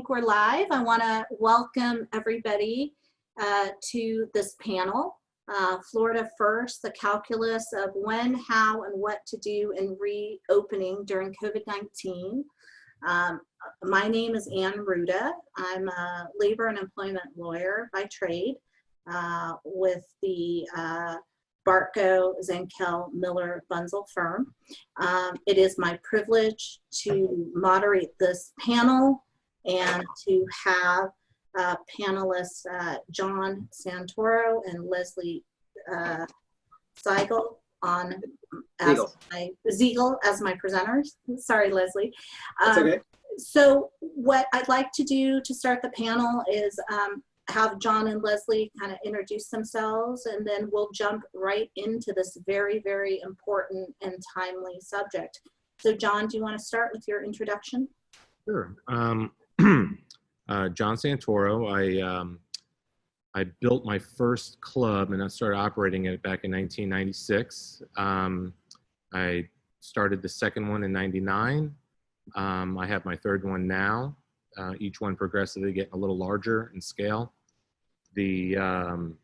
think we're live. I want to welcome everybody to this panel. Florida First, the calculus of when, how, and what to do in reopening during COVID-19. My name is An Ruda. I'm a labor and employment lawyer by trade with the Bartko, Zankel, Miller, Bunzel firm. It is my privilege to moderate this panel and to have panelists John Santoro and Leslie Zigel on as Ziegle as my presenters. Sorry, Leslie. That's okay. So what I'd like to do to start the panel is have John and Leslie kind of introduce themselves, and then we'll jump right into this very, very important and timely subject. So John, do you want to start with your introduction? Sure. John Santoro. I built my first club and I started operating it back in 1996. I started the second one in 99. I have my third one now. Each one progressively getting a little larger in scale. An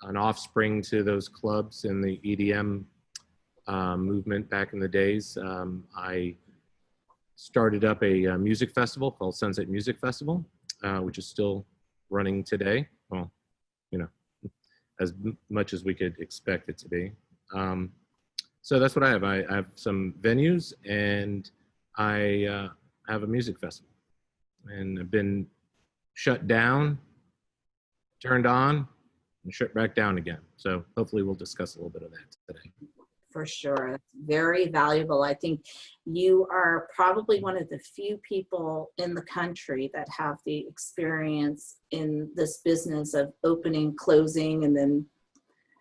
offspring to those clubs in the EDM movement back in the days. I started up a music festival called Sunset Music Festival, which is still running today. Well, you know, as much as we could expect it to be. So that's what I have. I have some venues and I have a music festival, and I've been shut down, turned on, and shut back down again. So hopefully we'll discuss a little bit of that today. For sure. That's very valuable. I think you are probably one of the few people in the country that have the experience in this business of opening, closing, and then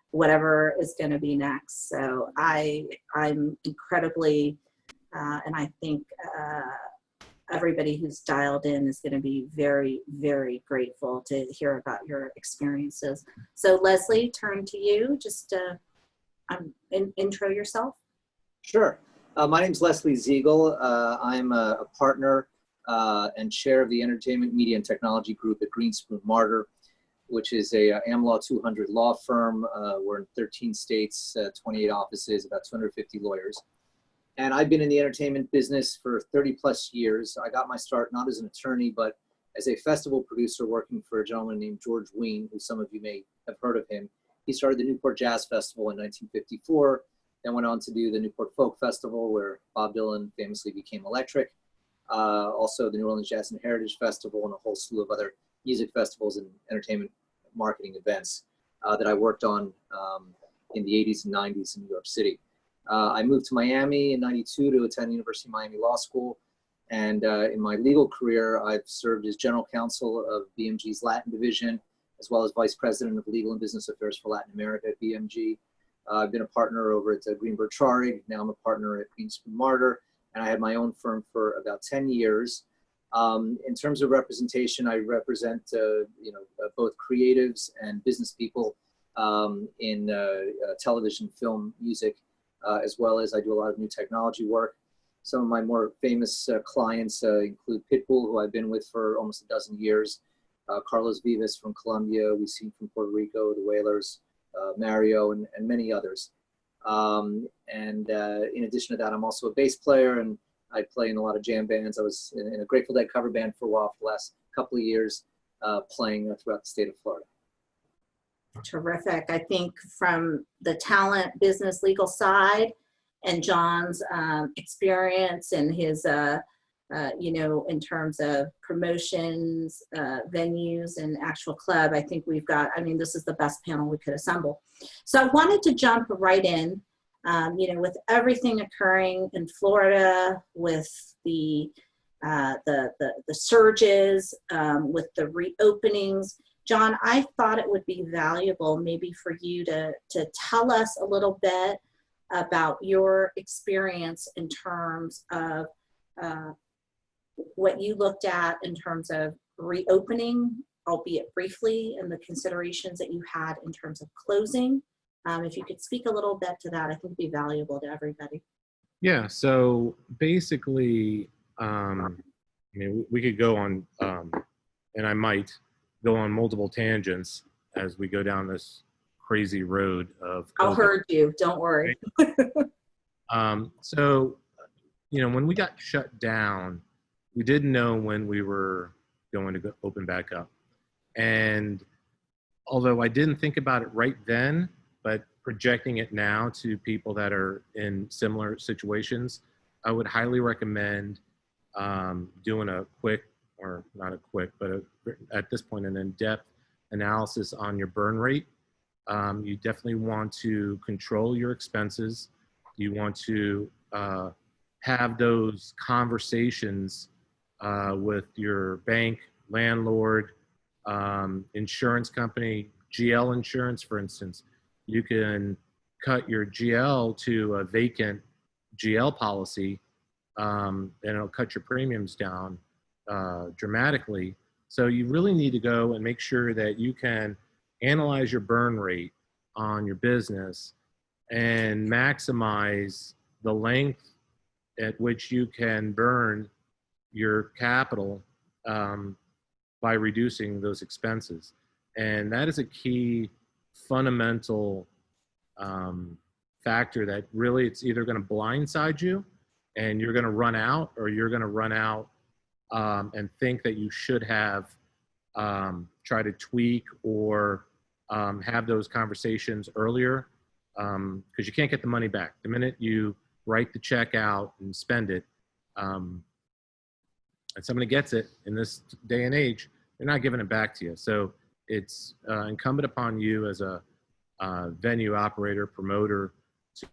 whatever is going to be next. So I'm incredibly, and I think everybody who's dialed in is going to be very, very grateful to hear about your experiences. So Leslie, turn to you. Just intro yourself. Sure. My name's Leslie Ziegle. I'm a partner and chair of the Entertainment, Media, and Technology Group at Greenspoon Marder, which is a AmLaw 200 law firm. We're in 13 states, 28 offices, about 250 lawyers. And I've been in the entertainment business for 30 plus years. I got my start not as an attorney, but as a festival producer working for a gentleman named George Wein, who some of you may have heard of him. He started the Newport Jazz Festival in 1954, then went on to do the Newport Folk Festival, where Bob Dylan famously became electric. Also the New Orleans Jazz and Heritage Festival, and a whole slew of other music festivals and entertainment marketing events that I worked on in the 80s and 90s in New York City. I moved to Miami in 92 to attend University of Miami Law School. And in my legal career, I've served as general counsel of BMG's Latin division, as well as vice president of legal and business affairs for Latin America at BMG. I've been a partner over at Greenberg Traurig. Now I'm a partner at Greenspoon Marder, and I had my own firm for about 10 years. In terms of representation, I represent both creatives and business people in television, film, music, as well as I do a lot of new technology work. Some of my more famous clients include Pitbull, who I've been with for almost a dozen years, Carlos Vivas from Colombia, we've seen from Puerto Rico, the Wailers, Mario, and many others. In addition to that, I'm also a bass player, and I play in a lot of jam bands. I was in a Grateful Dead cover band for a while for the last couple of years, playing throughout the state of Florida. Terrific. I think from the talent, business, legal side, and John's experience and his, in terms of promotions, venues, and actual club, I think we've got, this is the best panel we could assemble. So I wanted to jump right in, with everything occurring in Florida, with the surges, with the reopenings. John, I thought it would be valuable maybe for you to tell us a little bit about your experience in terms of what you looked at in terms of reopening, albeit briefly, and the considerations that you had in terms of closing. If you could speak a little bit to that, I think it'd be valuable to everybody. Yeah, so basically, I mean, we could go on, and I might go on multiple tangents as we go down this crazy road of COVID. I'll herd you, don't worry. So, when we got shut down, we didn't know when we were going to go open back up. And although I didn't think about it right then, but projecting it now to people that are in similar situations, I would highly recommend doing a quick, or not a quick, but at this point, an in-depth analysis on your burn rate. You definitely want to control your expenses. You want to have those conversations with your bank, landlord, insurance company, GL insurance, for instance. You can cut your GL to a vacant GL policy, and it'll cut your premiums down dramatically. So you really need to go and make sure that you can analyze your burn rate on your business and maximize the length at which you can burn your capital by reducing those expenses. And that is a key fundamental factor that really, it's either going to blindside you and you're going to run out, or you're going to run out and think that you should have try to tweak or have those conversations earlier, because you can't get the money back. The minute you write the check out and spend it, and somebody gets it in this day and age, they're not giving it back to you. So it's incumbent upon you as a venue operator, promoter,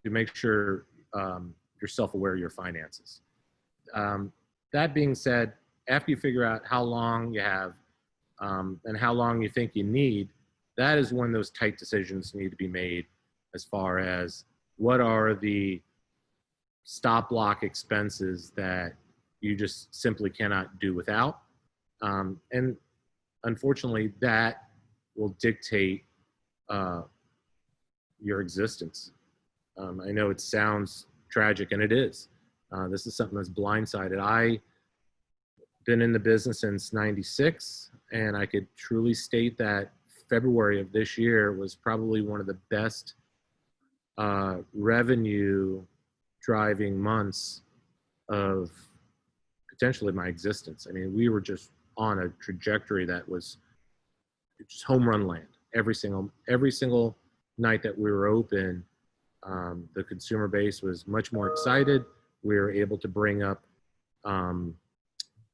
to make sure you're self-aware of your finances. That being said, after you figure out how long you have and how long you think you need, that is when those tight decisions need to be made as far as what are the stop block expenses that you just simply cannot do without. And unfortunately, that will dictate your existence. I know it sounds tragic, and it is. This is something that's blindsided. I've been in the business since '96, and I could truly state that February of this year was probably one of the best revenue driving months of potentially my existence. I mean, we were just on a trajectory that was just home run land. Every single night that we were open, the consumer base was much more excited. We were able to bring up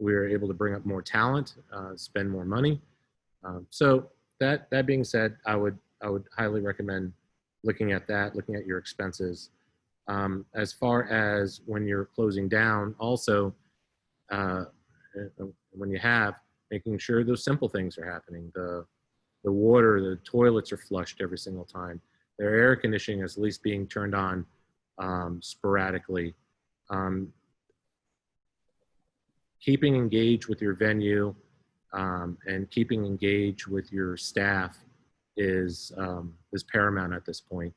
more talent, spend more money. So that being said, I would highly recommend looking at that, looking at your expenses. As far as when you're closing down, also, when you have, making sure those simple things are happening. The water, the toilets are flushed every single time. Their air conditioning is at least being turned on sporadically. Keeping engaged with your venue and keeping engaged with your staff is paramount at this point.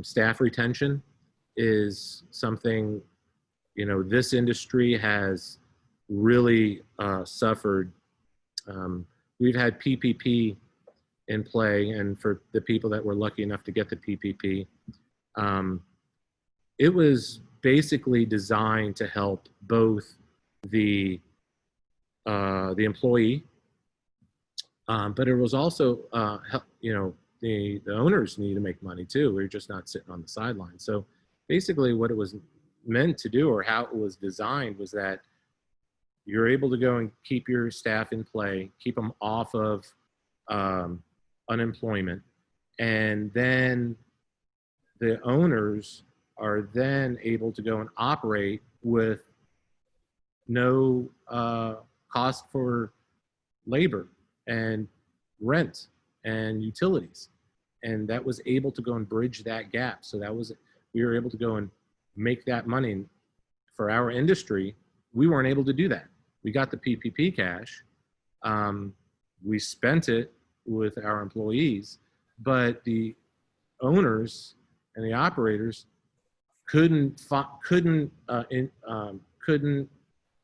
Staff retention is something, this industry has really suffered. We've had PPP in play, and for the people that were lucky enough to get the PPP, it was basically designed to help both the employee, but it was also the owners need to make money too. We're just not sitting on the sidelines. So basically, what it was meant to do, or how it was designed, was that you're able to go and keep your staff in play, keep them off of unemployment, and then the owners are then able to go and operate with no cost for labor and rent and utilities. And that was able to go and bridge that gap. So we were able to go and make that money. And for our industry, we weren't able to do that. We got the PPP cash. We spent it with our employees, but the owners and the operators couldn't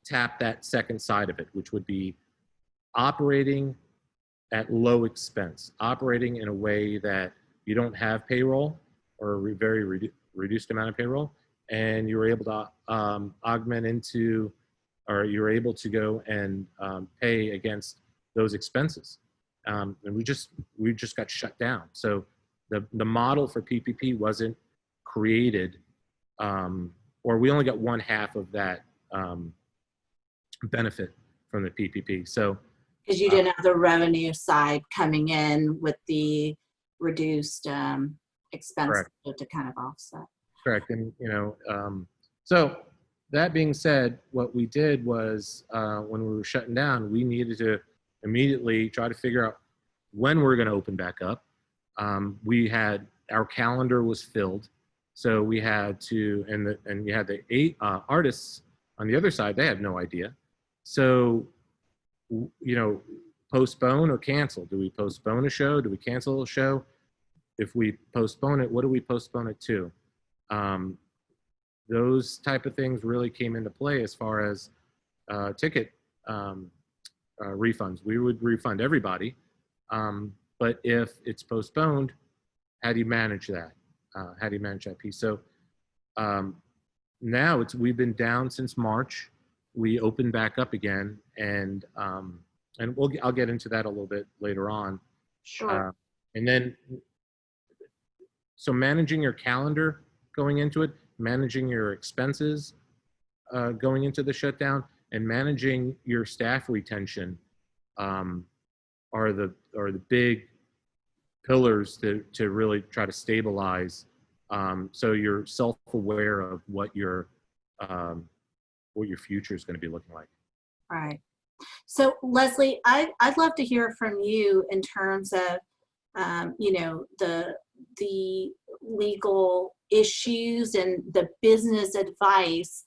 tap that second side of it, which would be operating at low expense, operating in a way that you don't have payroll or a very reduced amount of payroll, and you're able to augment into, or you're able to go and pay against those expenses. And we just got shut down. So the model for PPP wasn't created, or we only got one half of that benefit from the PPP. So Because you didn't have the revenue side coming in with the reduced expense to kind of offset. correct. And, you know, so that being said, what we did was when we were shutting down, we needed to immediately try to figure out when we're going to open back up. We had, our calendar was filled. So we had to, and you had the 8 artists on the other side, they had no idea. So, you know, postpone or cancel. Do we postpone a show? Do we cancel a show? If we postpone it, what do we postpone it to? Those type of things really came into play as far as ticket refunds. We would refund everybody. But if it's postponed, how do you manage that? How do you manage that piece? So now we've been down since March. We opened back up again, and I'll get into that a little bit later on. Sure. And then, so managing your calendar going into it, managing your expenses going into the shutdown, and managing your staff retention are the big pillars to really try to stabilize. So you're self-aware of what your future is going to be looking like. Right. So Leslie, I'd love to hear from you in terms of, you know, the legal issues and the business advice,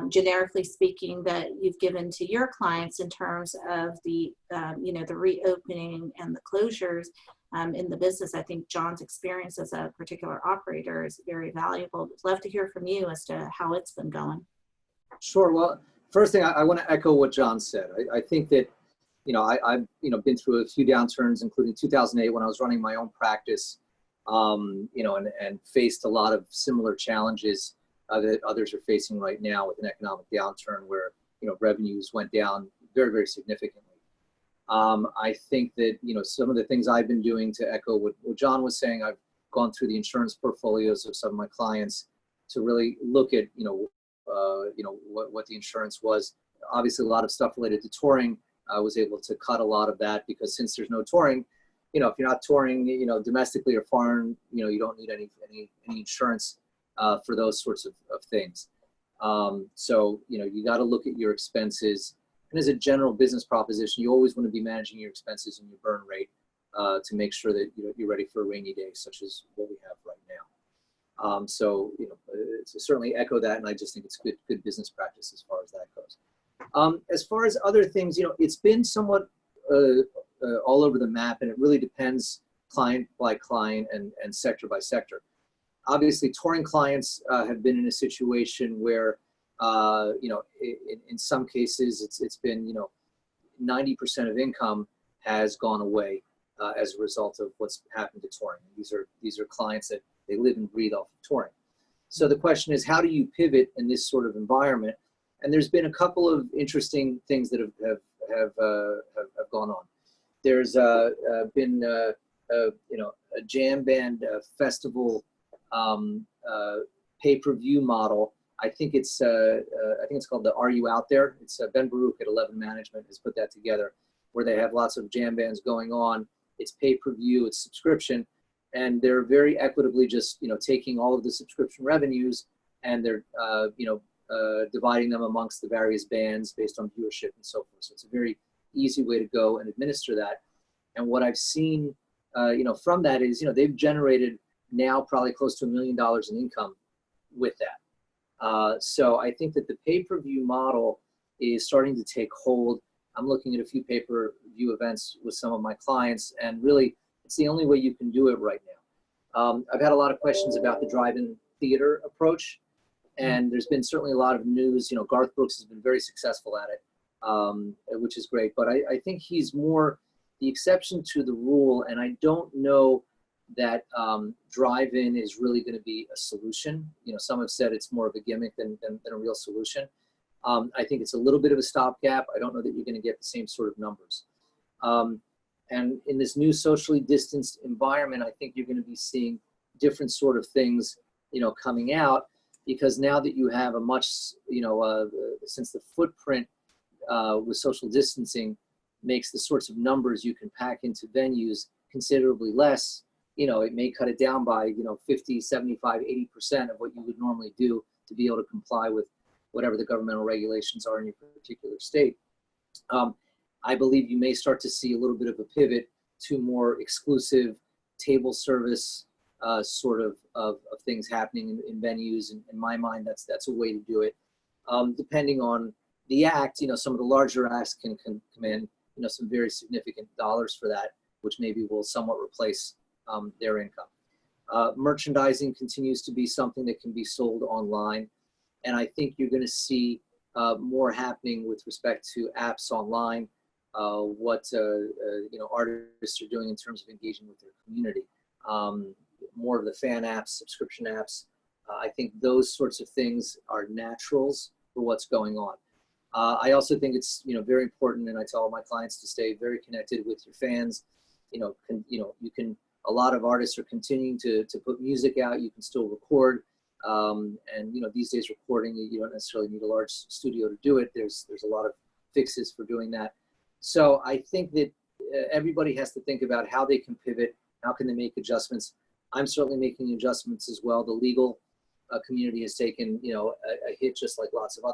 generically speaking, that you've given to your clients in terms of the, you know, the reopening and the closures in the business. I think John's experience as a particular operator is very valuable. I'd love to hear from you as to how it's been going. Sure. Well, first thing, I want to echo what John said. I think that, you know, I've, you know, been through a few downturns, including 2008 when I was running my own practice, you know, and faced a lot of similar challenges that others are facing right now with an economic downturn where, you know, revenues went down very, very significantly. I think that, you know, some of the things I've been doing, to echo what John was saying, I've gone through the insurance portfolios of some of my clients to really look at, you know, what the insurance was. Obviously, a lot of stuff related to touring. I was able to cut a lot of that because since there's no touring, you know, if you're not touring, you know, domestically or foreign, you know, you don't need any insurance for those sorts of things. So, you know, you got to look at your expenses. And as a general business proposition, you always want to be managing your expenses and your burn rate to make sure that, you know, you're ready for a rainy day, such as what we have right now. So, you know, certainly echo that, and I just think it's good business practice as far as that goes. As far as other things, you know, it's been somewhat all over the map, and it really depends client by client and sector by sector. Obviously, touring clients have been in a situation where, you know, in some cases, it's been, you know, 90% of income has gone away as a result of what's happened to touring. These are clients that they live and breathe off of touring. So the question is, how do you pivot in this sort of environment? And there's been a couple of interesting things that have gone on. There's been you know, a jam band festival pay-per-view model. I think it's called the Are You Out There? It's Ben Baruch at 11 Management has put that together, where they have lots of jam bands going on. It's pay-per-view, it's subscription, and they're very equitably just, you know, taking all of the subscription revenues and they're you know, dividing them amongst the various bands based on viewership and so forth. So it's a very easy way to go and administer that. And what I've seen, you know, from that is, you know, they've generated now probably close to $1 million in income with that. So I think that the pay-per-view model is starting to take hold. I'm looking at a few pay-per-view events with some of my clients, and really, it's the only way you can do it right now. I've had a lot of questions about the drive-in theater approach. And there's been certainly a lot of news. You know, Garth Brooks has been very successful at it, which is great. But I think he's more the exception to the rule, and I don't know that drive-in is really going to be a solution. You know, some have said it's more of a gimmick than a real solution. I think it's a little bit of a stopgap. I don't know that you're going to get the same sort of numbers. And in this new socially distanced environment, I think you're going to be seeing different sort of things, you know, coming out, because now that you have a much, you know, since the footprint with social distancing makes the sorts of numbers you can pack into venues considerably less, you know, it may cut it down by, you know, 50, 75, 80% of what you would normally do to be able to comply with whatever the governmental regulations are in your particular state. I believe you may start to see a little bit of a pivot to more exclusive table service sort of things happening in venues. And in my mind, that's a way to do it. Depending on the act, you know, some of the larger acts can command, you know, some very significant dollars for that, which maybe will somewhat replace their income. Merchandising continues to be something that can be sold online. And I think you're going to see more happening with respect to apps online, what you know, artists are doing in terms of engaging with their community. More of the fan apps, subscription apps. I think those sorts of things are naturals for what's going on. I also think it's, you know, very important, and I tell all my clients to stay very connected with your fans. You know, you can. A lot of artists are continuing to put music out. You can still record. And you know, these days recording, you don't necessarily need a large studio to do it. There's a lot of fixes for doing that. So I think that everybody has to think about how they can pivot, how can they make adjustments. I'm certainly making adjustments as well. The legal community has taken, you know, a hit just like lots of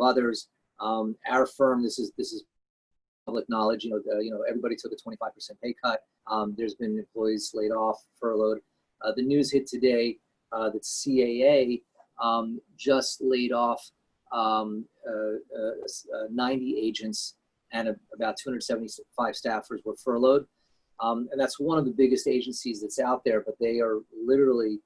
others. Our firm, this is public knowledge. You know, everybody took a 25% pay cut. There's been employees laid off, furloughed. The news hit today that CAA just laid off 90 agents, and about 275 staffers were furloughed. And that's one of the biggest agencies that's out there, but they are literally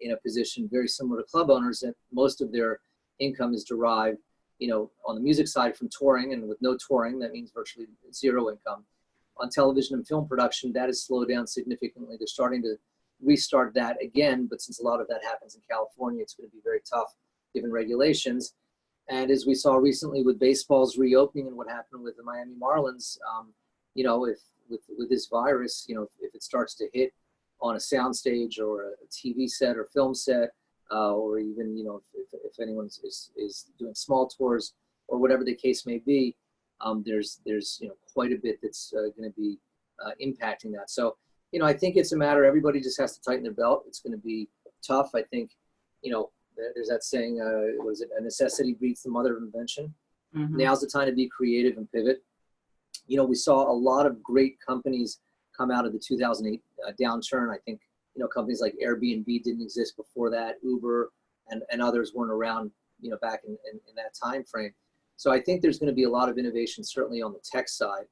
in a position very similar to club owners, that most of their income is derived, you know, on the music side from touring, and with no touring, that means virtually zero income. On television and film production, that has slowed down significantly. They're starting to restart that again, but since a lot of that happens in California, it's going to be very tough given regulations. And as we saw recently with baseball's reopening and what happened with the Miami Marlins, you know, if with this virus, you know, if it starts to hit on a soundstage or a TV set or film set, or even, you know, if anyone is doing small tours or whatever the case may be, there's you know, quite a bit that's going to be impacting that. So, you know, I think it's a matter, everybody just has to tighten their belt. It's going to be tough. I think, you know, there's that saying, was it, a necessity breeds the mother of invention? Mm-hmm. Now's the time to be creative and pivot. You know, we saw a lot of great companies come out of the 2008 downturn. I think, you know, companies like Airbnb didn't exist before that. Ybor and others weren't around, you know, back in that time frame. So I think there's going to be a lot of innovation, certainly on the tech side.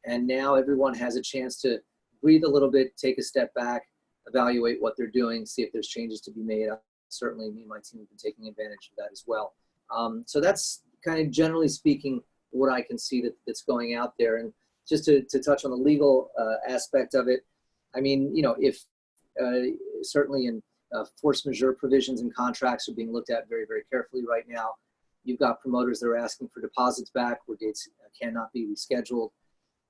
And now everyone has a chance to breathe a little bit, take a step back, evaluate what they're doing, see if there's changes to be made. Certainly me and my team have been taking advantage of that as well. So that's kind of generally speaking what I can see that's going out there. And just to touch on the legal aspect of it, I mean, you know, if certainly in force majeure provisions and contracts are being looked at very, very carefully right now. You've got promoters that are asking for deposits back where dates cannot be rescheduled.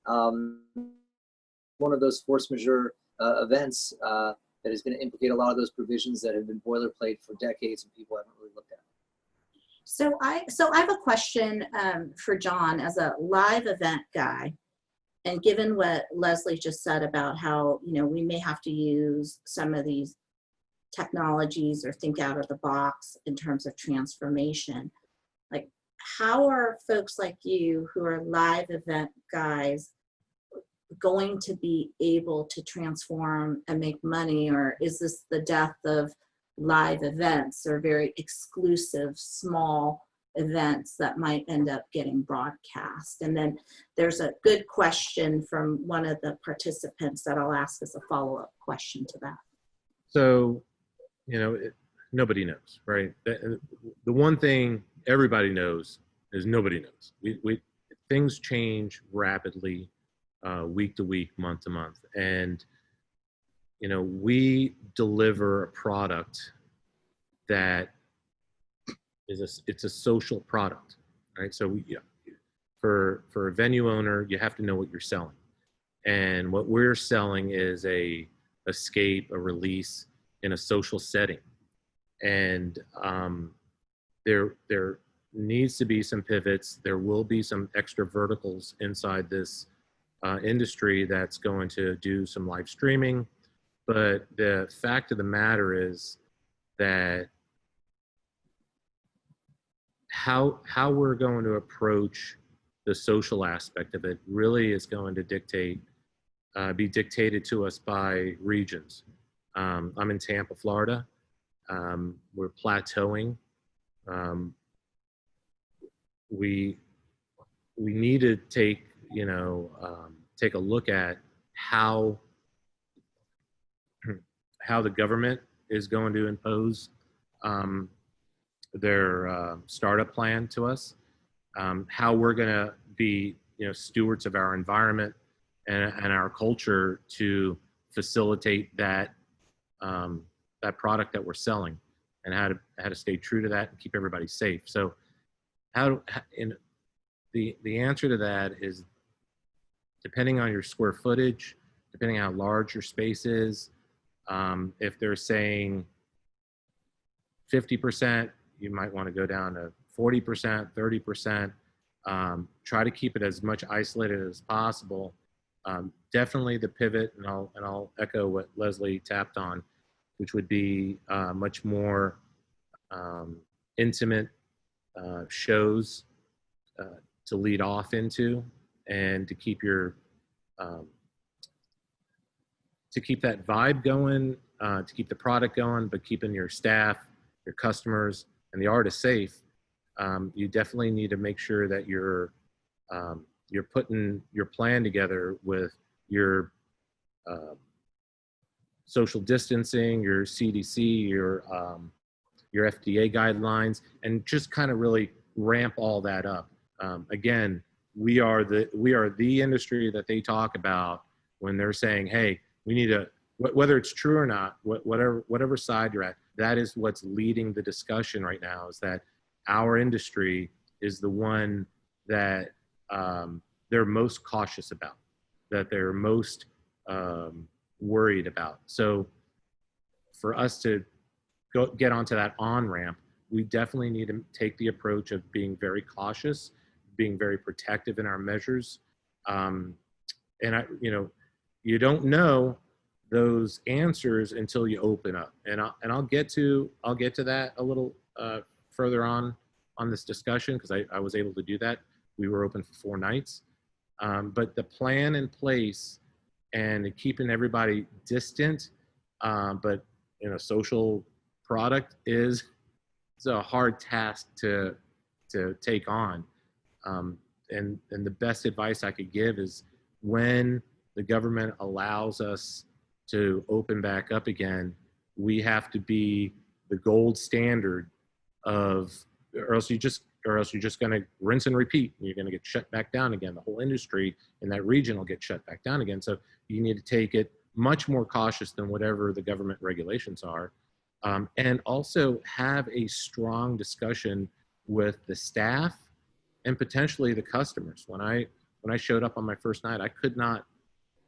One of those force majeure events that is going to implicate a lot of those provisions that have been boilerplate for decades and people haven't really looked at. So I have a question for John as a live event guy, and given what Leslie just said about how, you know, we may have to use some of these technologies or think out of the box in terms of transformation, like how are folks like you who are live event guys going to be able to transform and make money? Or is this the death of live events or very exclusive small events that might end up getting broadcast? And then there's a good question from one of the participants that I'll ask as a follow-up question to that. So, you know, nobody knows, right? The one thing everybody knows is nobody knows. Things change rapidly, week to week, month to month, and we deliver a product that it's a social product, right? So for a venue owner, you have to know what you're selling, and what we're selling is a escape, a release in a social setting, and there needs to be some pivots. There will be some extra verticals inside this industry that's going to do some live streaming, but the fact of the matter is that how we're going to approach the social aspect of it really is going to be dictated to us by regions. I'm in Tampa, Florida. We're plateauing. We need to take a look at how the government is going to impose their startup plan to us, how we're going to be stewards of our environment and our culture to facilitate that that product that we're selling, and how to stay true to that and keep everybody safe. So the answer to that is, depending on your square footage, depending on how large your space is, if they're saying 50%, you might want to go down to 40%, 30%. Try to keep it as much isolated as possible. Definitely the pivot, and I'll echo what Leslie tapped on, which would be much more intimate shows to lead off into, and to keep your to keep that vibe going, to keep the product going, but keeping your staff, your customers, and the artist safe. You definitely need to make sure that you're putting your plan together with your social distancing, your CDC, your FDA guidelines, and just kind of really ramp all that up. Again, we are the industry that they talk about when they're saying, hey, we need to, whether it's true or not, whatever side you're at, that is what's leading the discussion right now, is that our industry is the one that they're most cautious about, that they're most worried about. So for us to get onto that on-ramp, we definitely need to take the approach of being very cautious, being very protective in our measures. And you don't know those answers until you open up. And I'll get to that a little further on this discussion, because I was able to do that. We were open for 4 nights. But the plan in place and keeping everybody distant, but in a social product is a hard task to take on. And the best advice I could give is, when the government allows us to open back up again, we have to be the gold standard of, or else you're just going to rinse and repeat. You're going to get shut back down again. The whole industry in that region will get shut back down again. So you need to take it much more cautious than whatever the government regulations are. And also have a strong discussion with the staff and potentially the customers. When I showed up on my first night, I could not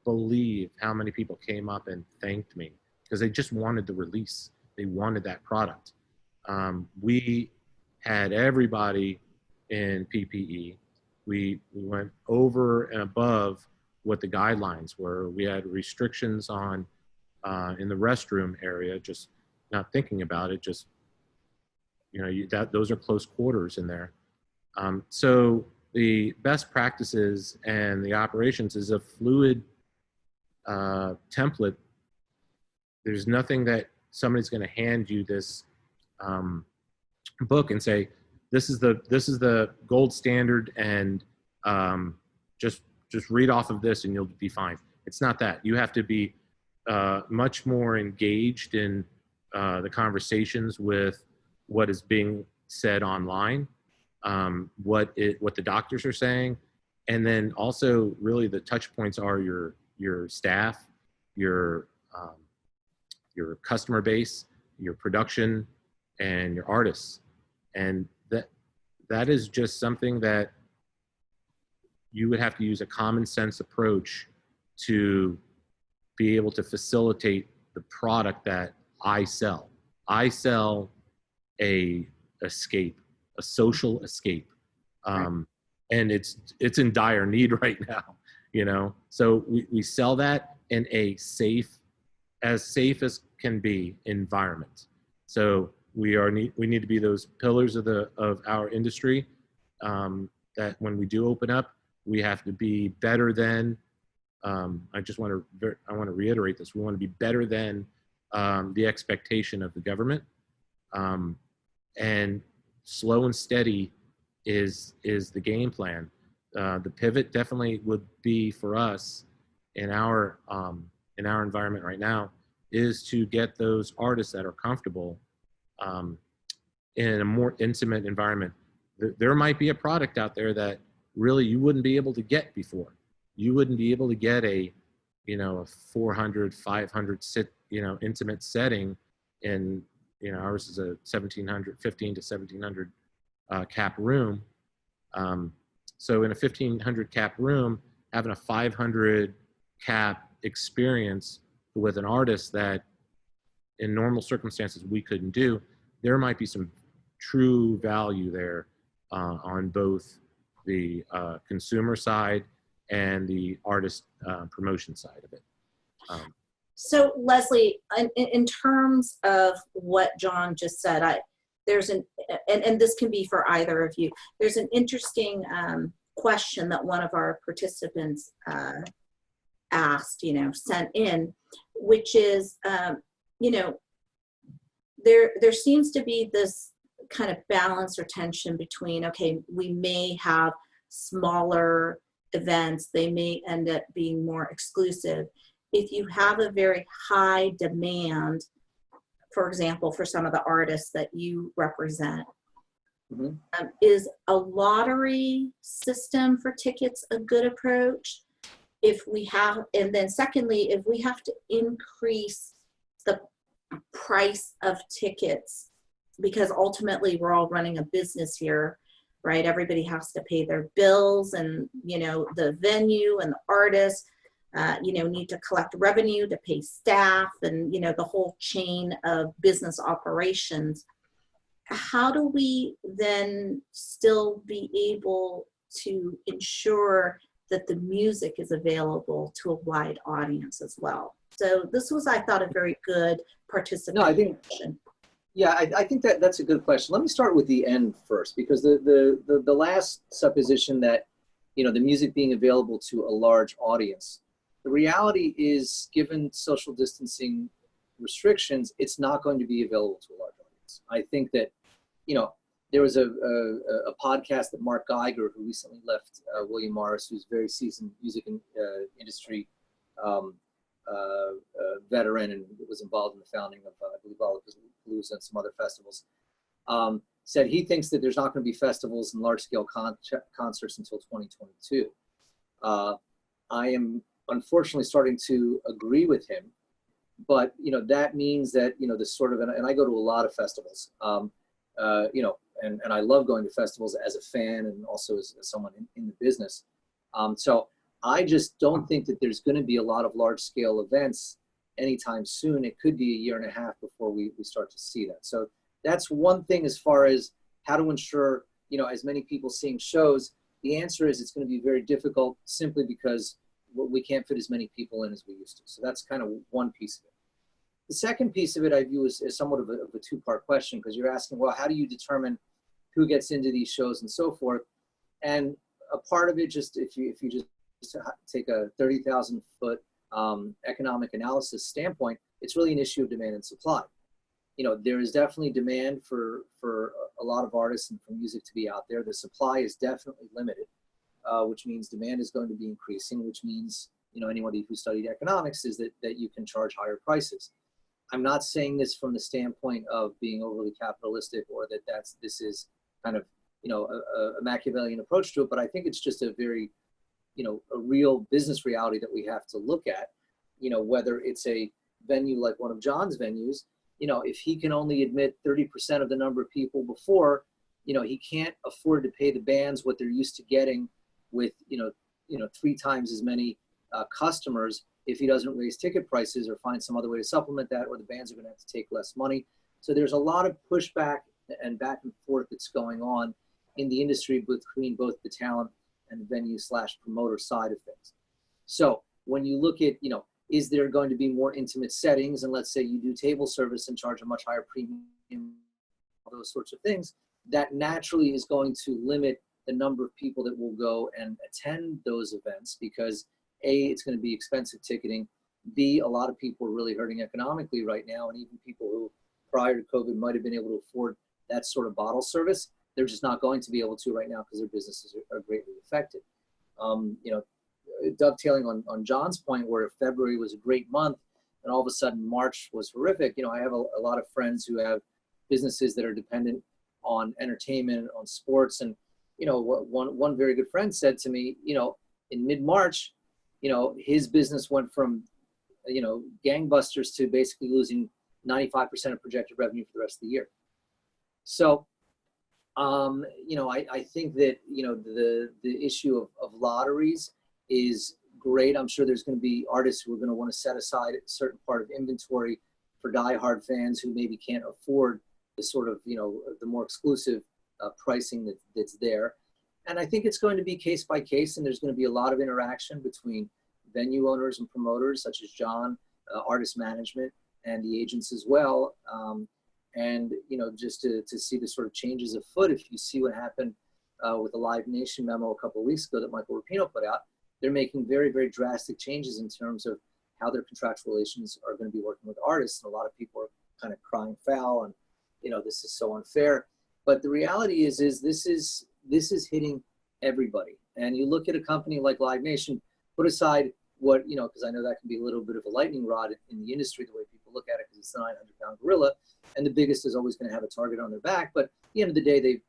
believe how many people came up and thanked me, because they just wanted the release. They wanted that product. We had everybody in PPE. We went over and above what the guidelines were. We had restrictions on in the restroom area, just not thinking about it, just those are close quarters in there. So the best practices and the operations is a fluid template. There's nothing that somebody's going to hand you this book and say, this is the gold standard, and just read off of this and you'll be fine. It's not that. You have to be much more engaged in the conversations with what is being said online, what the doctors are saying, and then also really the touch points are your staff, your customer base, your production, and your artists. And that is just something that you would have to use a common sense approach to be able to facilitate the product that I sell. I sell a social escape. And it's in dire need right now, you know? So we sell that in a as safe as can be environment. So we need to be those pillars of our industry, that when we do open up, we have to be better than, I want to reiterate this. We want to be better than the expectation of the government, and slow and steady is the game plan. The pivot definitely would be for us in our environment right now is to get those artists that are comfortable in a more intimate environment. There might be a product out there that really you wouldn't be able to get before. You wouldn't be able to get a 400, 500 intimate setting in, ours is a 15 to 1700 cap room. So in a 1500 cap room, having a 500 cap experience with an artist that in normal circumstances we couldn't do, there might be some true value there on both the consumer side and the artist promotion side of it. So Leslie, in terms of what John just said, and this can be for either of you, there's an interesting question that one of our participants asked, sent in, which is, there seems to be this kind of balance or tension between, okay, we may have smaller events, they may end up being more exclusive. If you have a very high demand, for example, for some of the artists that you represent, is a lottery system for tickets a good approach? And then secondly, if we have to increase the price of tickets, because ultimately we're all running a business here, right? Everybody has to pay their bills, and the venue and the artists need to collect revenue to pay staff, and the whole chain of business operations. How do we then still be able to ensure that the music is available to a wide audience as well? So this was, I thought, a very good participation. No, I think that's a good question. Let me start with the end first, because the last supposition that, the music being available to a large audience, the reality is, given social distancing restrictions, it's not going to be available to a large audience. I think that, there was a podcast that Mark Geiger, who recently left William Morris, who's a very seasoned music industry veteran and was involved in the founding of, I believe, Lollapalooza and some other festivals, said he thinks that there's not going to be festivals and large-scale concerts until 2022. I am unfortunately starting to agree with him, but that means that this sort of, and I go to a lot of festivals, and I love going to festivals as a fan and also as someone in the business. So I just don't think that there's going to be a lot of large-scale events anytime soon. It could be a year and a half before we start to see that. So that's one thing as far as how to ensure, as many people seeing shows. The answer is it's going to be very difficult, simply because we can't fit as many people in as we used to. So that's kind of one piece of it. The second piece of it I view as somewhat of a two-part question, because you're asking, well, how do you determine who gets into these shows and so forth? And a part of it, just if you just take a 30,000-foot economic analysis standpoint, it's really an issue of demand and supply. There is definitely demand for a lot of artists and for music to be out there. The supply is definitely limited, which means demand is going to be increasing, which means, anybody who studied economics is that you can charge higher prices. I'm not saying this from the standpoint of being overly capitalistic or that this is kind of, a Machiavellian approach to it, but I think it's just a very, a real business reality that we have to look at, whether it's a venue like one of John's venues, if he can only admit 30% of the number of people before, he can't afford to pay the bands what they're used to getting with, 3 times as many customers if he doesn't raise ticket prices or find some other way to supplement that, or the bands are going to have to take less money. So there's a lot of pushback and back and forth that's going on in the industry between both the talent and the venue/promoter side of things. So when you look at, is there going to be more intimate settings? And let's say you do table service and charge a much higher premium, those sorts of things, that naturally is going to limit the number of people that will go and attend those events because A, it's going to be expensive ticketing. B, a lot of people are really hurting economically right now. And even people who prior to COVID might have been able to afford that sort of bottle service, they're just not going to be able to right now because their businesses are greatly affected. Dovetailing on John's point where February was a great month and all of a sudden March was horrific. I have a lot of friends who have businesses that are dependent on entertainment, on sports. And, one very good friend said to me, in mid-March, his business went from, gangbusters to basically losing 95% of projected revenue for the rest of the year. So, I think that, the issue of lotteries is great. I'm sure there's going to be artists who are going to want to set aside a certain part of inventory for diehard fans who maybe can't afford the sort of, the more exclusive pricing that's there. And I think it's going to be case by case, and there's going to be a lot of interaction between venue owners and promoters such as John, artist management, and the agents as well. And, just to see the sort of changes afoot, if you see what happened with the Live Nation memo a couple of weeks ago that Michael Rapino put out, they're making very, very drastic changes in terms of how their contractual relations are going to be working with artists. And a lot of people are kind of crying foul and, this is so unfair. But the reality is this is hitting everybody. And you look at a company like Live Nation, put aside what, because I know that can be a little bit of a lightning rod in the industry, the way people look at it, because it's the 900-pound gorilla, and the biggest is always going to have a target on their back. But at the end of the day, they,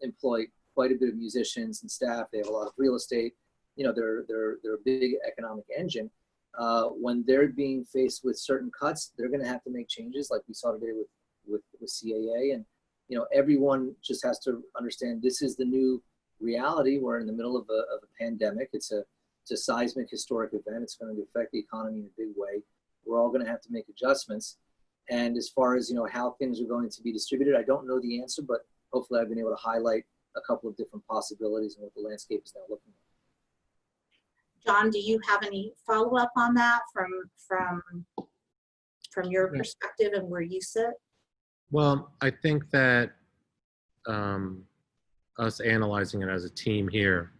employ quite a bit of musicians and staff. They have a lot of real estate. They're a big economic engine. When they're being faced with certain cuts, they're going to have to make changes, like we saw today with CAA. And everyone just has to understand this is the new reality. We're in the middle of a pandemic. It's a seismic, historic event. It's going to affect the economy in a big way. We're all going to have to make adjustments. And as far as how things are going to be distributed, I don't know the answer, but hopefully I've been able to highlight a couple of different possibilities and what the landscape is now looking like. John, do you have any follow-up on that from your perspective and where you sit? Well, I think that us analyzing it as a team here,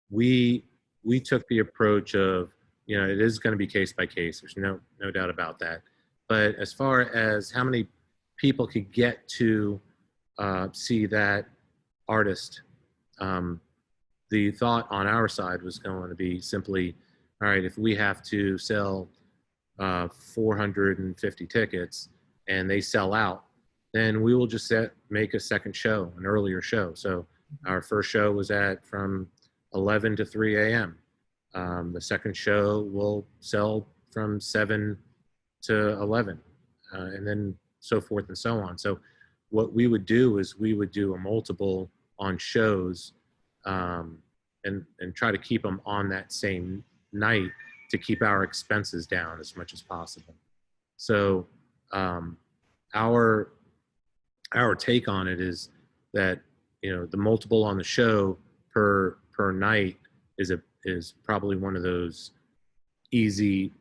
we took the approach of, it is going to be case by case. There's no doubt about that. But as far as how many people could get to see that artist, the thought on our side was going to be simply, all right, if we have to sell 450 tickets and they sell out, then we will just make a second show, an earlier show. So our first show was from 11 to 3 a.m. The second show will sell from 7 to 11, and then so forth and so on. So what we would do is we would do a multiple on shows and try to keep them on that same night to keep our expenses down as much as possible. So our take on it is that the multiple on the show per night is probably one of those easy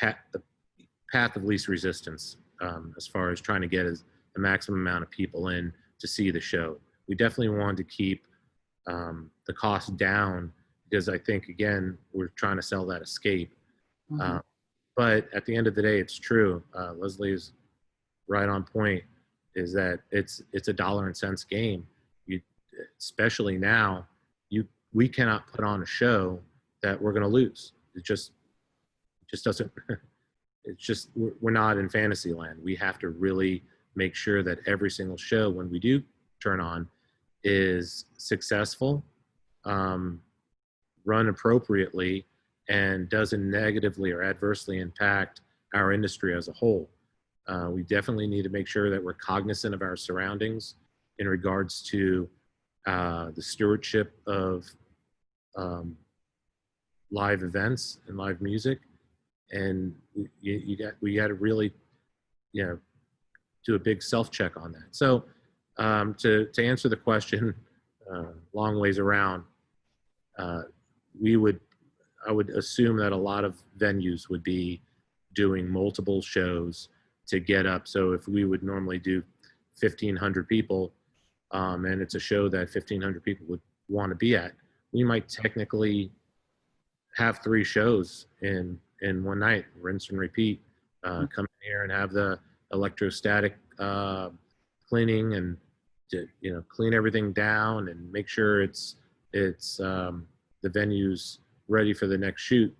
the path of least resistance as far as trying to get the maximum amount of people in to see the show. We definitely wanted to keep the cost down because I think, again, we're trying to sell that escape. But at the end of the day, it's true. Leslie is right on point, is that it's a dollar and cents game. Especially now, we cannot put on a show that we're going to lose. It just doesn't, it's just, we're not in fantasy land. We have to really make sure that every single show, when we do turn on, is successful, run appropriately, and doesn't negatively or adversely impact our industry as a whole. We definitely need to make sure that we're cognizant of our surroundings in regards to the stewardship of live events and live music. And we got to really, do a big self-check on that. So to answer the question, long ways around, I would assume that a lot of venues would be doing multiple shows to get up. So if we would normally do 1,500 people, and it's a show that 1,500 people would want to be at, we might technically have 3 shows in one night, rinse and repeat. Come in here and have the electrostatic cleaning, and clean everything down and make sure it's the venue's ready for the next shoot.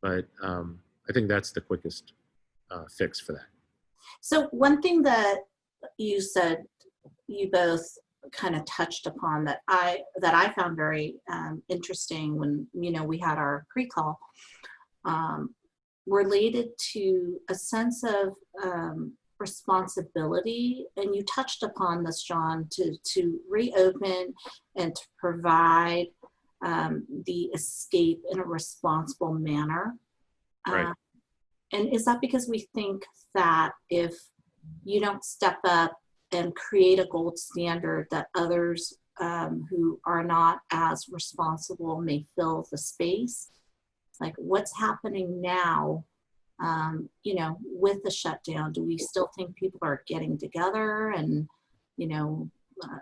But I think that's the quickest fix for that. So one thing that you said, you both kind of touched upon that I found very interesting when we had our pre-call, related to a sense of responsibility, and you touched upon this, John, to reopen and to provide the escape in a responsible manner. Right. And is that because we think that if you don't step up and create a gold standard, that others who are not as responsible may fill the space? Like, what's happening now, with the shutdown? Do we still think people are getting together? And,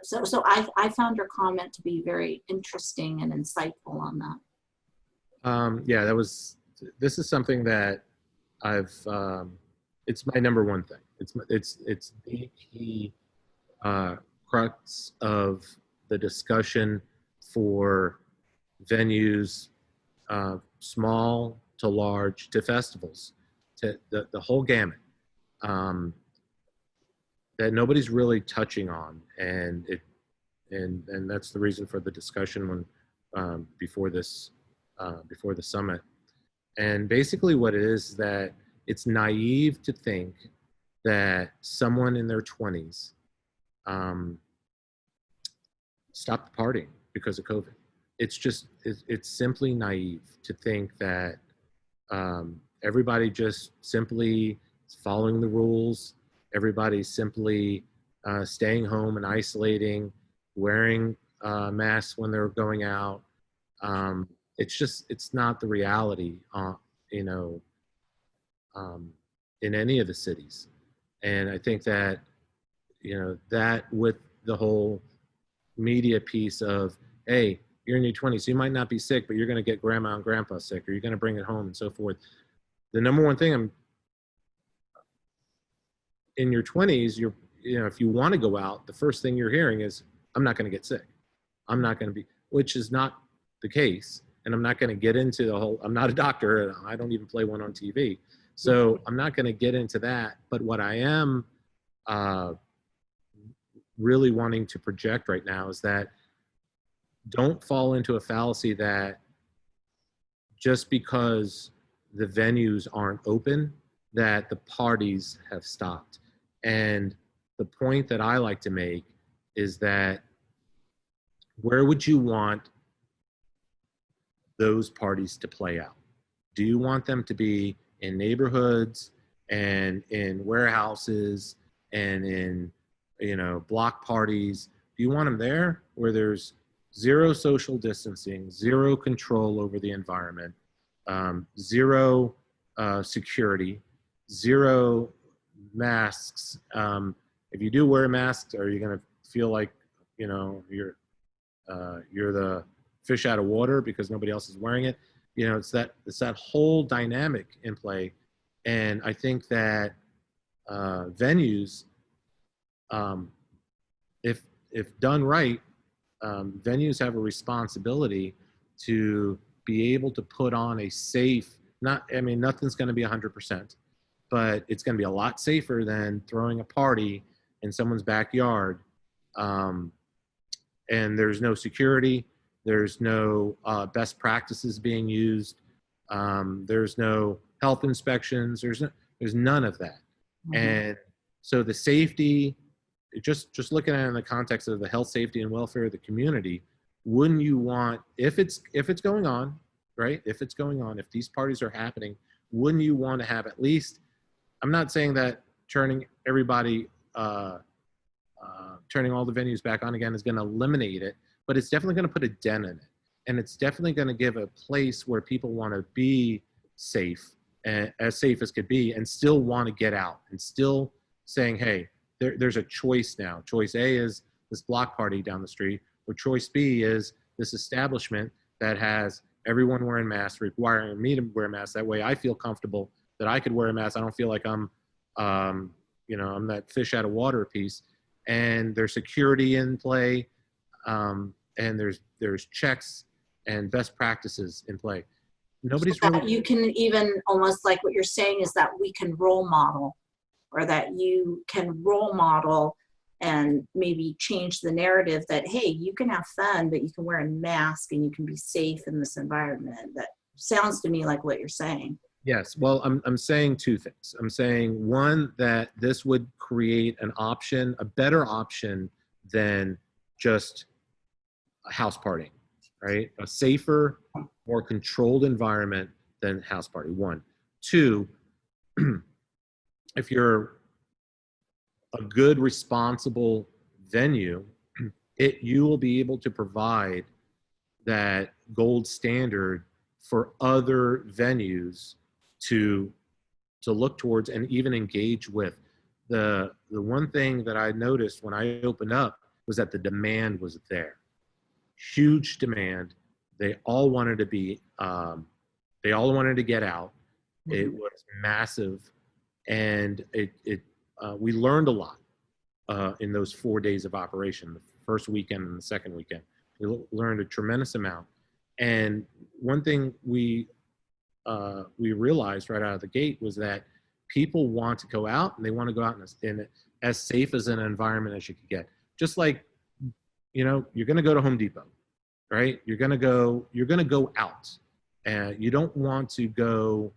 so I found your comment to be very interesting and insightful on that. Yeah, this is something that it's my number one thing. It's the key crux of the discussion for venues, small to large to festivals, to the whole gamut, that nobody's really touching on, and that's the reason for the discussion when before the summit. And basically what it is that it's naive to think that someone in their 20s stopped partying because of COVID. It's simply naive to think that everybody just simply is following the rules. Everybody's simply staying home and isolating, wearing masks when they're going out. It's not the reality, in any of the cities. And I think that, that with the whole media piece of, hey, you're in your 20s, you might not be sick, but you're going to get grandma and grandpa sick, or you're going to bring it home and so forth. The number one thing, in your 20s, if you want to go out, the first thing you're hearing is, I'm not going to get sick. I'm not going to be, which is not the case. And I'm not going to get into the whole, I'm not a doctor, and I don't even play one on TV. So I'm not going to get into that. But what I am really wanting to project right now is that don't fall into a fallacy that just because the venues aren't open, that the parties have stopped. And the point that I like to make is that where would you want those parties to play out? Do you want them to be in neighborhoods and in warehouses and in, block parties? Do you want them there where there's zero social distancing, zero control over the environment, zero security, zero masks? If you do wear masks, are you going to feel like, you're the fish out of water because nobody else is wearing it? It's that whole dynamic in play. And I think that venues, if done right, venues have a responsibility to be able to put on a safe I mean, nothing's going to be 100%, but it's going to be a lot safer than throwing a party in someone's backyard. And there's no security. There's no best practices being used. There's no health inspections. There's none of that. Mhm. And so the safety, just looking at it in the context of the health, safety, and welfare of the community, wouldn't you want, if it's going on, right? If it's going on, if these parties are happening, wouldn't you want to have at least, I'm not saying that turning everybody, turning all the venues back on again is going to eliminate it, but it's definitely going to put a dent in it. And it's definitely going to give a place where people want to be safe, as safe as could be, and still want to get out, and still saying, hey, there's a choice now. Choice A is this block party down the street, or choice B is this establishment that has everyone wearing masks, requiring me to wear a mask. That way I feel comfortable that I could wear a mask. I don't feel like I'm that fish out of water piece. And there's security in play, and there's checks and best practices in play. Nobody's So that really. you can even, almost like what you're saying is that we can role model, or that you can role model and maybe change the narrative that, hey, you can have fun, but you can wear a mask and you can be safe in this environment. That sounds to me like what you're saying. Yes. Well, I'm saying two things. I'm saying, one, that this would create an option, a better option than just a house party, right? A safer, more controlled environment than house party, one. Two, if you're a good, responsible venue, you will be able to provide that gold standard for other venues to look towards and even engage with. The one thing that I noticed when I opened up was that the demand was there. Huge demand. They all wanted to be, they all wanted to get out. It was massive. And we learned a lot in those 4 days of operation, the first weekend and the second weekend. We learned a tremendous amount. And one thing we realized right out of the gate was that people want to go out, and they want to go out in as safe as an environment as you could get. Just like, you're going to go to Home Depot, right? You're going to go out, and you don't want to go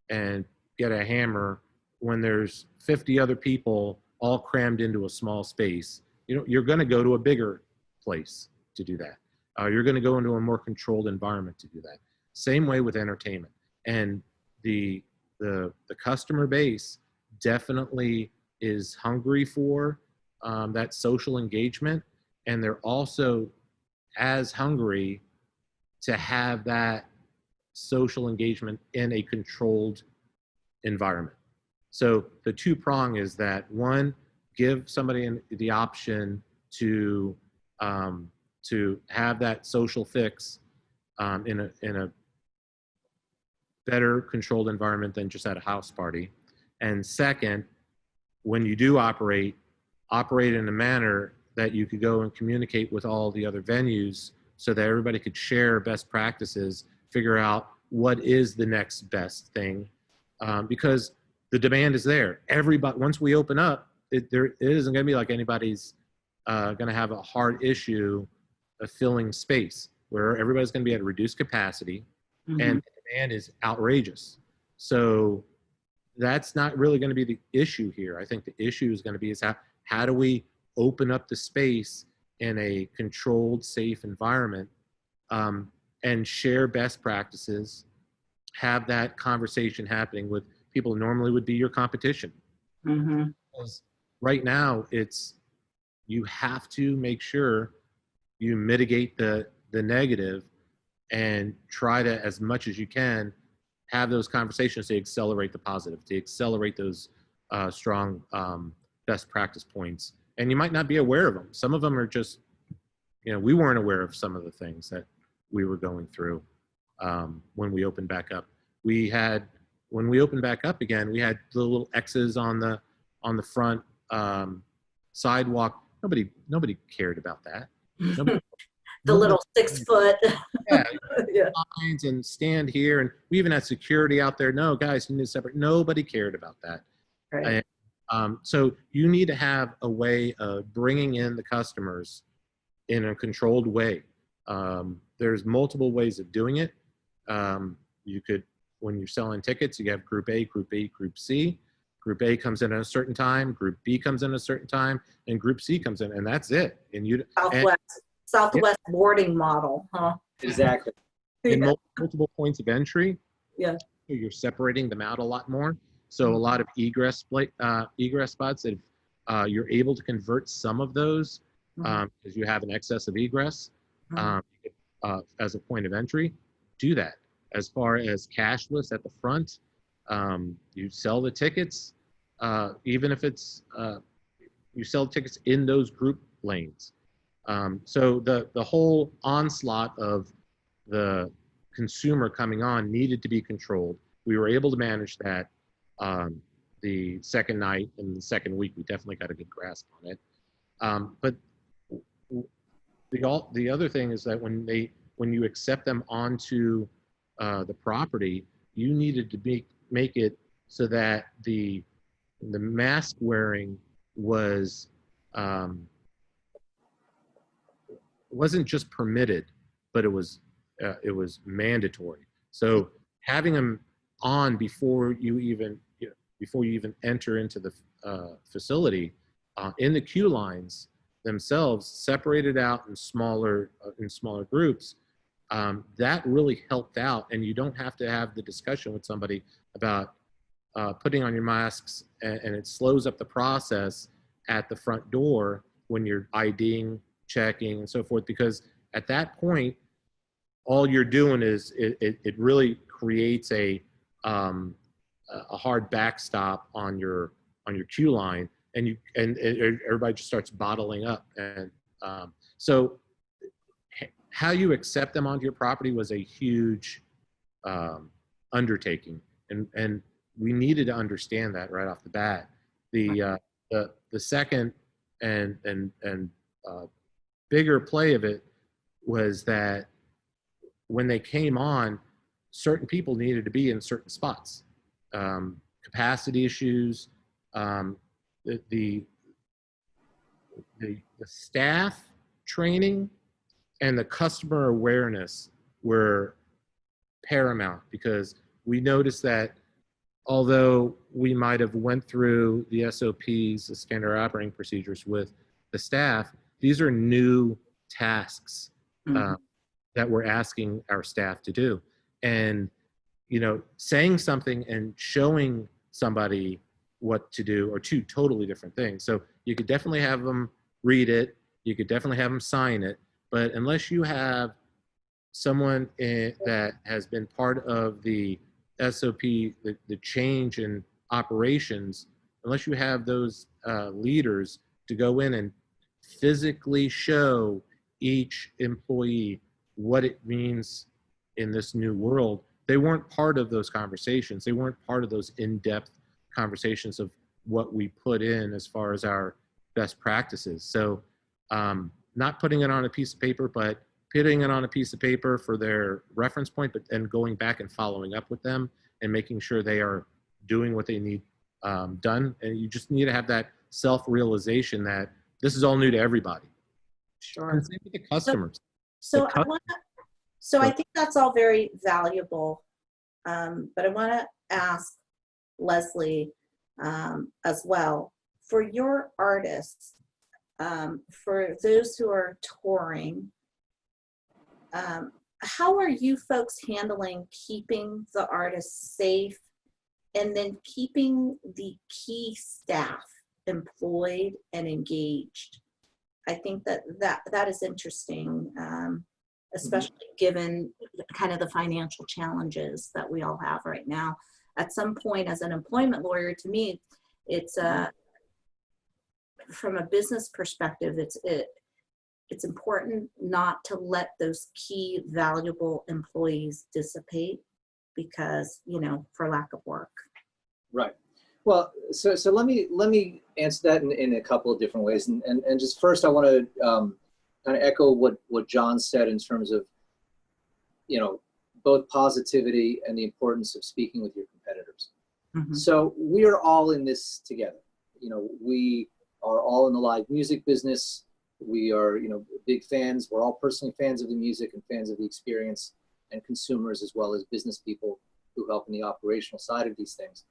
and get a hammer when there's 50 other people all crammed into a small space. You're going to go to a bigger place to do that. You're going to go into a more controlled environment to do that. Same way with entertainment. And the customer base definitely is hungry for that social engagement, and they're also as hungry to have that social engagement in a controlled environment. So the two prong is that, one, give somebody the option to have that social fix in a better controlled environment than just at a house party. And second, when you do operate in a manner that you could go and communicate with all the other venues so that everybody could share best practices, figure out what is the next best thing, because the demand is there. Everybody, once we open up, it isn't going to be like anybody's going to have a hard issue of filling space, where everybody's going to be at a reduced capacity. Mm-hmm. And the demand is outrageous. So that's not really going to be the issue here. I think the issue is going to be is how do we open up the space in a controlled, safe environment, and share best practices, have that conversation happening with people who normally would be your competition. Mm-hmm. Because right now, you have to make sure you mitigate the negative and try to, as much as you can, have those conversations to accelerate the positive, to accelerate those strong best practice points. And you might not be aware of them. Some of them are just, we weren't aware of some of the things that we were going through when we opened back up. When we opened back up again, we had the little X's on the front sidewalk. Nobody cared about that. Nobody, The little 6 foot. Yeah, Yeah. lines and stand here, and we even had security out there. No, guys, you need to separate. Nobody cared about that. Right. So you need to have a way of bringing in the customers in a controlled way. There's multiple ways of doing it. You could, when you're selling tickets, you have Group A, Group B, Group C. Group A comes in at a certain time, Group B comes in at a certain time, and Group C comes in, and that's it. And you Southwest boarding model, huh? Exactly. in Yeah. multiple points of entry, Yeah. you're separating them out a lot more. So a lot of egress spots, if you're able to convert some of those because you have an excess of egress as a point of entry, do that. As far as cashless at the front, you sell the tickets, even if it's you sell tickets in those group lanes. So the whole onslaught of the consumer coming on needed to be controlled. We were able to manage that the second night and the second week. We definitely got a good grasp on it. But the other thing is that when you accept them onto the property, you needed to make it so that the mask wearing wasn't just permitted, but it was mandatory. So having them on before you even enter into the facility in the queue lines themselves, separated out in smaller groups, that really helped out, and you don't have to have the discussion with somebody about putting on your masks, and it slows up the process at the front door when you're IDing, checking, and so forth, because at that point, all you're doing is it really creates a hard backstop on your queue line, and everybody just starts bottling up. And so how you accept them onto your property was a huge undertaking, and we needed to understand that right off the bat. The second and bigger play of it was that when they came on, certain people needed to be in certain spots. Capacity issues, the staff training and the customer awareness were paramount, because we noticed that although we might have went through the SOPs, the standard operating procedures with the staff, these are new tasks that we're asking our staff to do. And, saying something and showing somebody what to do are two totally different things. So you could definitely have them read it. You could definitely have them sign it. But unless you have someone that has been part of the SOP, the change in operations, unless you have those leaders to go in and physically show each employee what it means in this new world, they weren't part of those conversations. They weren't part of those in-depth conversations of what we put in as far as our best practices. So not putting it on a piece of paper, but putting it on a piece of paper for their reference point, but then going back and following up with them and making sure they are doing what they need done. And you just need to have that self-realization that this is all new to everybody. Sure. And same with the customers. So I think that's all very valuable, but I want to ask Leslie as well, for your artists, for those who are touring, how are you folks handling keeping the artists safe and then keeping the key staff employed and engaged? I think that is interesting, especially given kind of the financial challenges that we all have right now. At some point, as an employment lawyer, to me, it's from a business perspective, it's important not to let those key valuable employees dissipate because, for lack of work. Right. Well, so let me answer that in a couple of different ways. And just first, I want to kind of echo what John said in terms of, you know, both positivity and the importance of speaking with your competitors. Mhm. So we are all in this together. You know, we are all in the live music business. We are, you know, big fans. We're all personally fans of the music and fans of the experience, and consumers as well as business people who help in the operational side of these things.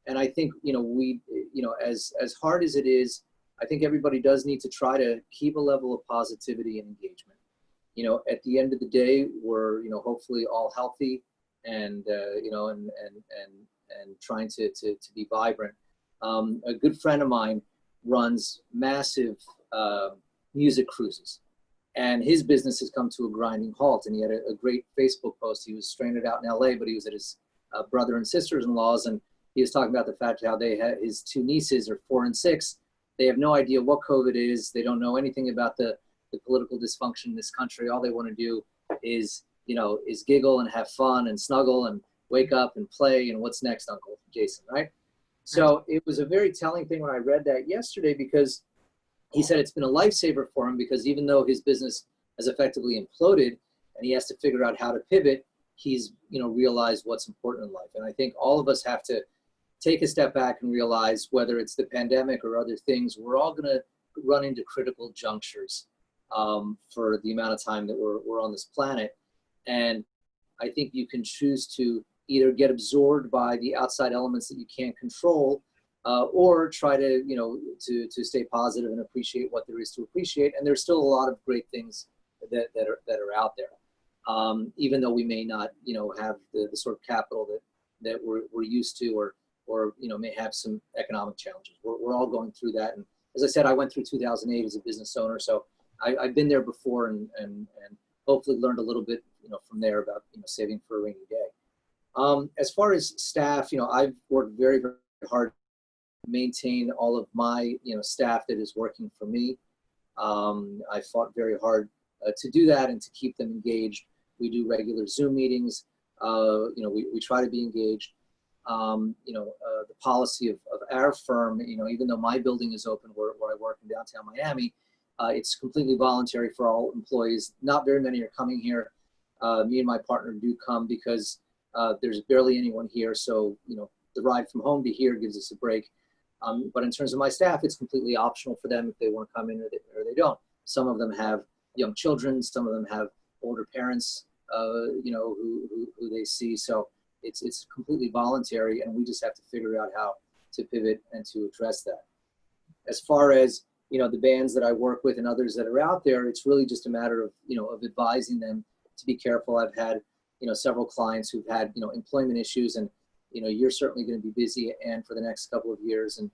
And I think, you know, as hard as it is, I think everybody does need to try to keep a level of positivity and engagement. You know, at the end of the day, we're, you know, hopefully all healthy and, you know, and trying to be vibrant. A good friend of mine runs massive music cruises, and his business has come to a grinding halt. And he had a great Facebook post. He was stranded out in LA, but he was at his brother and sisters-in-law's, and he was talking about the fact how they had, his two nieces are 4 and 6. They have no idea what COVID is. They don't know anything about the political dysfunction in this country. All they want to do is, you know, is giggle and have fun and snuggle and wake up and play and what's next, Uncle Jason, right? So it was a very telling thing when I read that yesterday, because he said it's been a lifesaver for him, because even though his business has effectively imploded and he has to figure out how to pivot, he's, you know, realized what's important in life. And I think all of us have to take a step back and realize, whether it's the pandemic or other things, we're all going to run into critical junctures for the amount of time that we're on this planet. And I think you can choose to either get absorbed by the outside elements that you can't control, or try to, you know, to stay positive and appreciate what there is to appreciate. And there's still a lot of great things that are out there, even though we may not, you know, have the sort of capital that we're used to, or you know, may have some economic challenges. We're all going through that. And as I said, I went through 2008 as a business owner, so I've been there before, and hopefully learned a little bit, you know, from there about, you know, saving for a rainy day. As far as staff, you know, I've worked very, very hard to maintain all of my, you know, staff that is working for me. I fought very hard to do that and to keep them engaged. We do regular Zoom meetings. You know, we try to be engaged. You know, the policy of our firm, you know, even though my building is open where I work in downtown Miami, it's completely voluntary for all employees. Not very many are coming here. Me and my partner do come because there's barely anyone here. So, you know, the ride from home to here gives us a break. But in terms of my staff, it's completely optional for them if they want to come in or they don't. Some of them have young children. Some of them have older parents, you know, who they see. So it's completely voluntary, and we just have to figure out how to pivot and to address that. As far as, you know, the bands that I work with and others that are out there, it's really just a matter of, you know, of advising them to be careful. I've had, you know, several clients who've had, you know, employment issues, and, you know, you're certainly going to be busy and for the next couple of years. And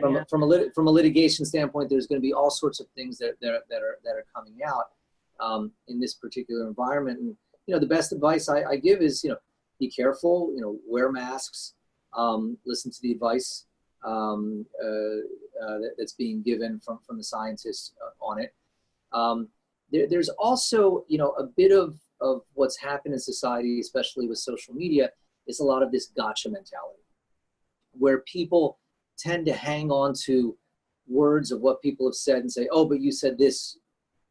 from a litigation standpoint, there's going to be all sorts of things that are coming out in this particular environment. And, you know, the best advice I give is, you know, be careful, you know, wear masks, listen to the advice that's being given from the scientists on it. There's also, you know, a bit of what's happened in society, especially with social media, is a lot of this gotcha mentality, where people tend to hang on to words of what people have said and say, oh, but you said this.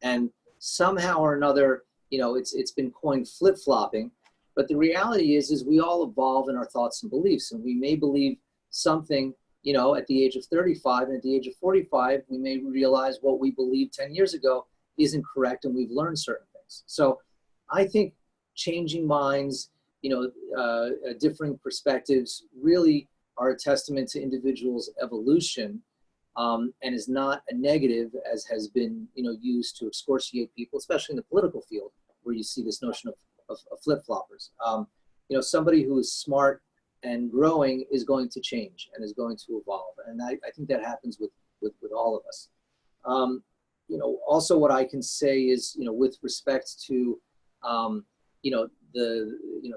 And somehow or another, you know, it's been coined flip-flopping. But the reality is we all evolve in our thoughts and beliefs, and we may believe something, you know, at the age of 35, and at the age of 45, we may realize what we believed 10 years ago isn't correct, and we've learned certain things. So I think changing minds, you know, differing perspectives really are a testament to individuals' evolution, and is not a negative, as has been, you know, used to excoriate people, especially in the political field, where you see this notion of flip-floppers. You know, somebody who is smart and growing is going to change and is going to evolve. And I think that happens with all of us. You know, also what I can say is, you know, with respect to, you know,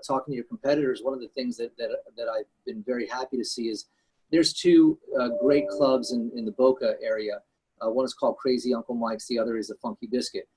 talking to your competitors, one of the things that I've been very happy to see is there's two great clubs in the Boca area. One is called Crazy Uncle Mike's. The other is the Funky Biscuit.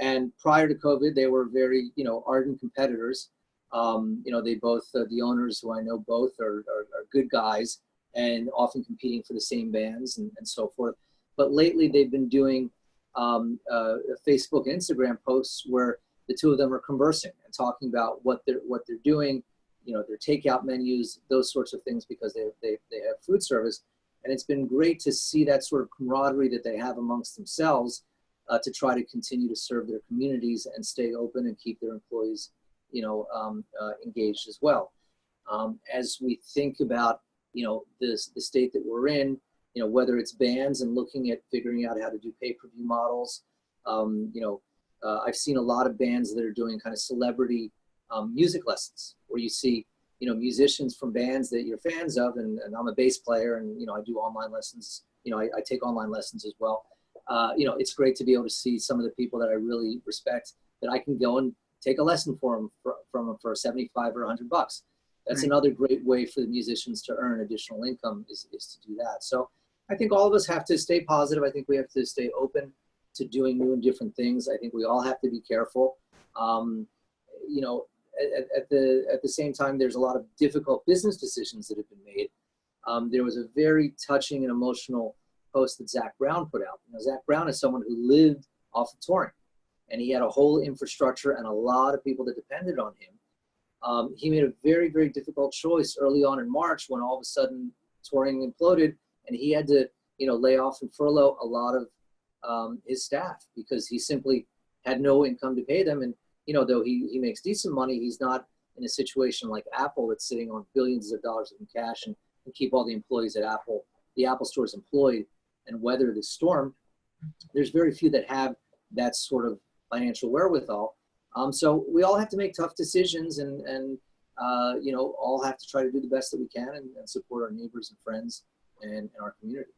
And prior to COVID, they were very, you know, ardent competitors. You know, they both, the owners, who I know both, are good guys and often competing for the same bands and so forth. But lately they've been doing Facebook and Instagram posts where the two of them are conversing and talking about what they're doing, you know, their takeout menus, those sorts of things, because they have food service. And it's been great to see that sort of camaraderie that they have amongst themselves to try to continue to serve their communities and stay open and keep their employees, you know, engaged as well. As we think about, you know, the state that we're in, you know, whether it's bands and looking at figuring out how to do pay-per-view models, you know, I've seen a lot of bands that are doing kind of celebrity music lessons, where you see, you know, musicians from bands that you're fans of, and I'm a bass player, and, you know, I do online lessons, you know, I take online lessons as well. You know, it's great to be able to see some of the people that I really respect, that I can go and take a lesson from them for 75 or $100 bucks. That's Right. another great way for the musicians to earn additional income is to do that. So I think all of us have to stay positive. I think we have to stay open to doing new and different things. I think we all have to be careful. You know, at the same time, there's a lot of difficult business decisions that have been made. There was a very touching and emotional post that Zach Brown put out. You know, Zach Brown is someone who lived off of touring, and he had a whole infrastructure and a lot of people that depended on him. He made a very, very difficult choice early on in March, when all of a sudden touring imploded, and he had to, you know, lay off and furlough a lot of his staff, because he simply had no income to pay them. And, you know, though he makes decent money, he's not in a situation like Apple that's sitting on billions of dollars in cash and keep all the employees at Apple, the Apple stores, employed and weather this storm. There's very few that have that sort of financial wherewithal. So we all have to make tough decisions, and you know, all have to try to do the best that we can and support our neighbors and friends and our community.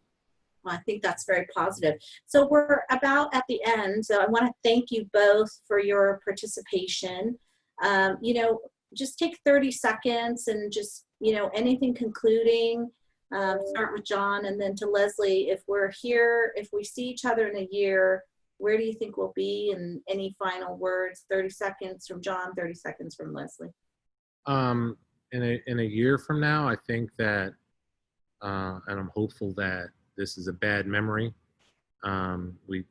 Well, I think that's very positive. So we're about at the end. So I want to thank you both for your participation. You know, just take 30 seconds and just, you know, anything concluding. Start with John, and then to Leslie. If we're here, if we see each other in a year, where do you think we'll be? And any final words? 30 seconds from John, 30 seconds from Leslie. In a year from now, I think that, and I'm hopeful that this is a bad memory. We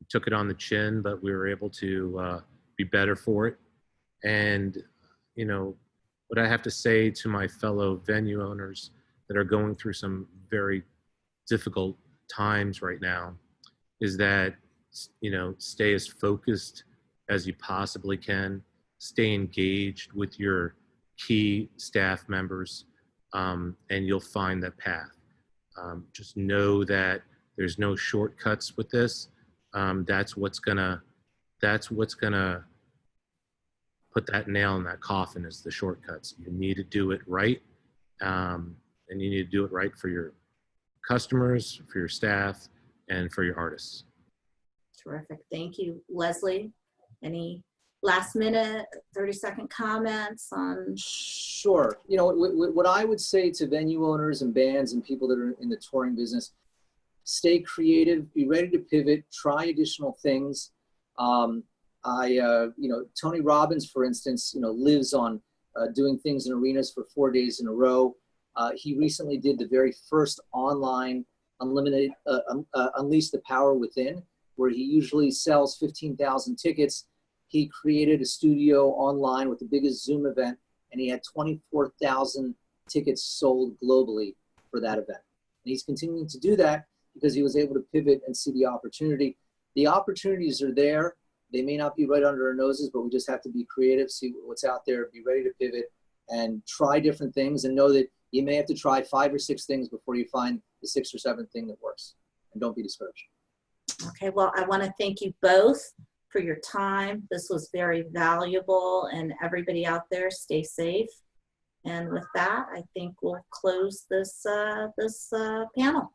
took it on the chin, but we were able to be better for it. And, you know, what I have to say to my fellow venue owners that are going through some very difficult times right now is that, you know, stay as focused as you possibly can, stay engaged with your key staff members, and you'll find that path. Just know that there's no shortcuts with this. That's what's gonna put that nail in that coffin, is the shortcuts. You need to do it right, and you need to do it right for your customers, for your staff, and for your artists. Terrific. Thank you. Leslie, any last minute, 30-second comments on? Sure. You know, what I would say to venue owners and bands and people that are in the touring business, stay creative, be ready to pivot, try additional things. You know, Tony Robbins, for instance, you know, lives on doing things in arenas for 4 days in a row. He recently did the very first online unlimited Unleash the Power Within, where he usually sells 15,000 tickets. He created a studio online with the biggest Zoom event, and he had 24,000 tickets sold globally for that event. And he's continuing to do that because he was able to pivot and see the opportunity. The opportunities are there. They may not be right under our noses, but we just have to be creative, see what's out there, be ready to pivot, and try different things, and know that you may have to try 5 or 6 things before you find the 6th or 7th thing that works. And don't be discouraged. Okay, well, I want to thank you both for your time. This was very valuable, and everybody out there, stay safe. And with that, I think we'll close this panel.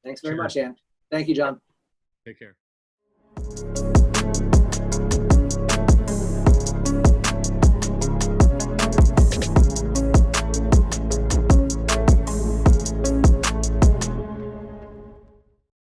Thanks very much, Ann. Thank you, John. Take care.